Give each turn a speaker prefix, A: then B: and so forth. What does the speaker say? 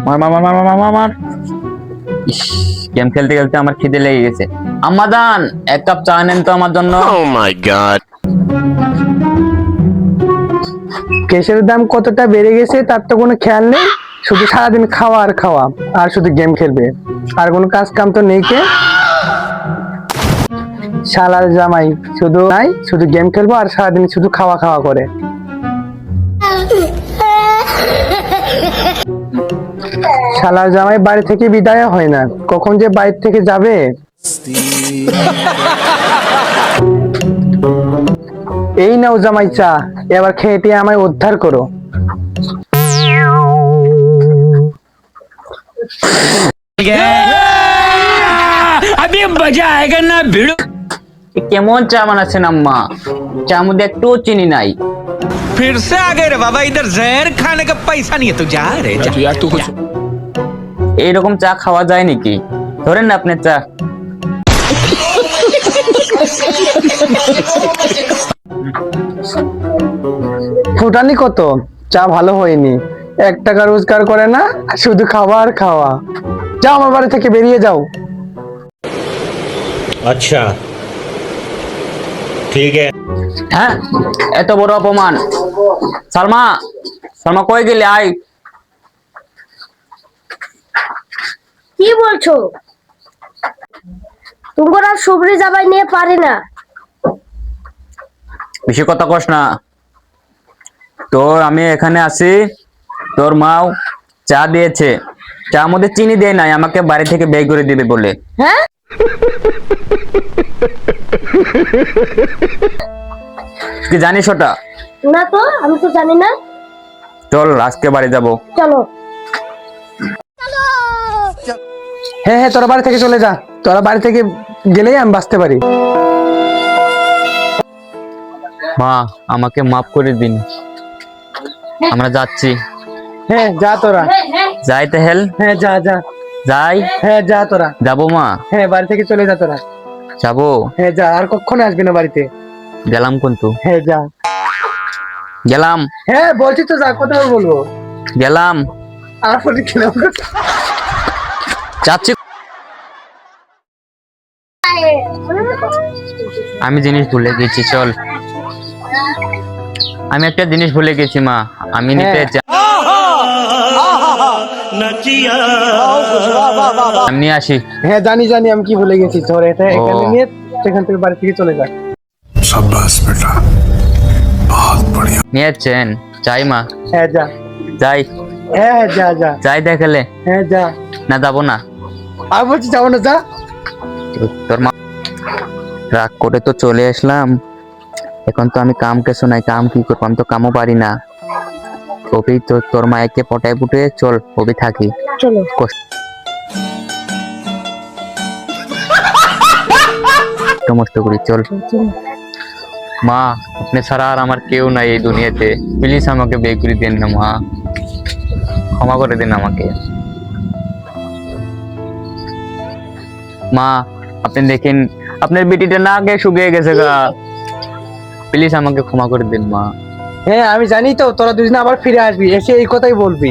A: মার মার মার মার মার মার মার। ইস, গেম খেলতে খেলতে আমার খিদে লেগে গেছে। আম্মা জান, এক কাপ চা নেন তো আমার জন্য।
B: Oh my god.
C: গ্যাসের দাম কতটা বেড়ে গেছে তার তো কোনো খেয়াল নেই, শুধু সারাদিন খাওয়া আর খাওয়া, আর শুধু গেম খেলবে, আর কোনো কাজ কাম তো নেই। কে শালার জামাই শুধু নাই, শুধু গেম খেলবো আর সারাদিন শুধু খাওয়া খাওয়া করে। শালার জামাই বাড়ি থেকে বিদায় হয় না, কখন যে বাড়ি থেকে যাবে। এই নাও জামাই চা, এবার খেয়ে টেয়ে আমায় উদ্ধার করো।
D: अभी मजा आएगा ना भिड़ो।
A: এ কেমন চা বানাচ্ছেন আম্মা? চা মধ্যে একটু চিনি নাই।
D: फिर से आ गए रे बाबा, इधर जहर खाने का पैसा नहीं है, तू जा रे जा। यार तू कुछ
A: এইরকম চা খাওয়া যায় নাকি? ধরেন না আপনার চা।
C: ফুটানি কত, চা ভালো হয়নি, 1 টাকা রোজগার করে না, শুধু খাওয়া আর খাওয়া। যাও আমার বাড়ি থেকে বেরিয়ে যাও।
E: अच्छा ठीक है।
A: হ্যাঁ, এত বড় অপমান। সালমা, সালমা কই গেলে? আয়।
F: কি বলছো? তোমরা সুবরি জামাই নিয়ে পারি না।
A: বেশি কথা কস না। তোর আমি এখানে আছি, তোর মাও চা দিয়েছে, চা মধ্যে চিনি দেয় নাই, আমাকে বাড়ি থেকে বের করে দিবে বলে।
F: হ্যাঁ,
A: তুই জানিস ওটা?
F: না তো, আমি তো জানি না।
A: চল আজকে বাড়ি যাব।
F: চলো।
C: হ্যাঁ হ্যাঁ, তোরা বাড়ি থেকে চলে যা, তোরা বাড়ি থেকে গেলেই আমি বাঁচতে পারি।
A: মা, আমাকে মাফ করে দিন, আমরা যাচ্ছি।
C: হ্যাঁ যা তোরা।
A: যাই তেহেল।
C: হ্যাঁ যা যা।
A: যাই।
C: হ্যাঁ যা তোরা।
A: যাবো মা।
C: হ্যাঁ বাড়ি থেকে চলে যা তোরা।
A: যাবো।
C: হ্যাঁ যা, আর কখনো আসবি না বাড়িতে।
A: গেলাম কিন্তু।
C: হ্যাঁ যা।
A: গেলাম।
C: হ্যাঁ বলছি তো, যা, কথা বলবো।
A: গেলাম।
C: আর পরে খেলাম।
A: যাচ্ছি। আমি জিনিস ভুলে গেছি, চল। আমি একটা জিনিস ভুলে গেছি মা, আমি নিতে আমি নিয়ে আসি।
C: হ্যাঁ জানি জানি, আমি কি ভুলে গেছি, তোর এটা এখানে নিয়ে সেখান থেকে বাড়ি থেকে চলে যা।
G: शाबाश बेटा, बहुत बढ़िया।
A: নিয়েছেন? যাই মা।
C: হ্যাঁ যা।
A: যাই।
C: হ্যাঁ হ্যাঁ যা যা।
A: যাই দেখালে।
C: হ্যাঁ যা।
A: না যাবো না।
C: আর বলছি যাবো না, যা।
A: তোর মা রাগ করে তো চলে আসলাম, এখন তো আমি কাম কিছু নাই, কাম কি করবো, আমি তো কামও পারি না। ওবি তো তোর মায়েকে পটায় পুটে চল, ওবি থাকি।
F: চলো।
A: মস্ত করি চল। মা, আপনি ছাড়া আর আমার কেউ নাই এই দুনিয়াতে, প্লিজ আমাকে বিয়ে করে দেন না মা, ক্ষমা করে দিন আমাকে। মা, আপনি দেখেন আপনার বেটিটা না গে শুকিয়ে গেছে গা, প্লিজ আমাকে ক্ষমা করে দিন মা।
C: হ্যাঁ আমি জানি তো, তোরা দুদিন আবার ফিরে আসবি, এসে এই কথাই বলবি।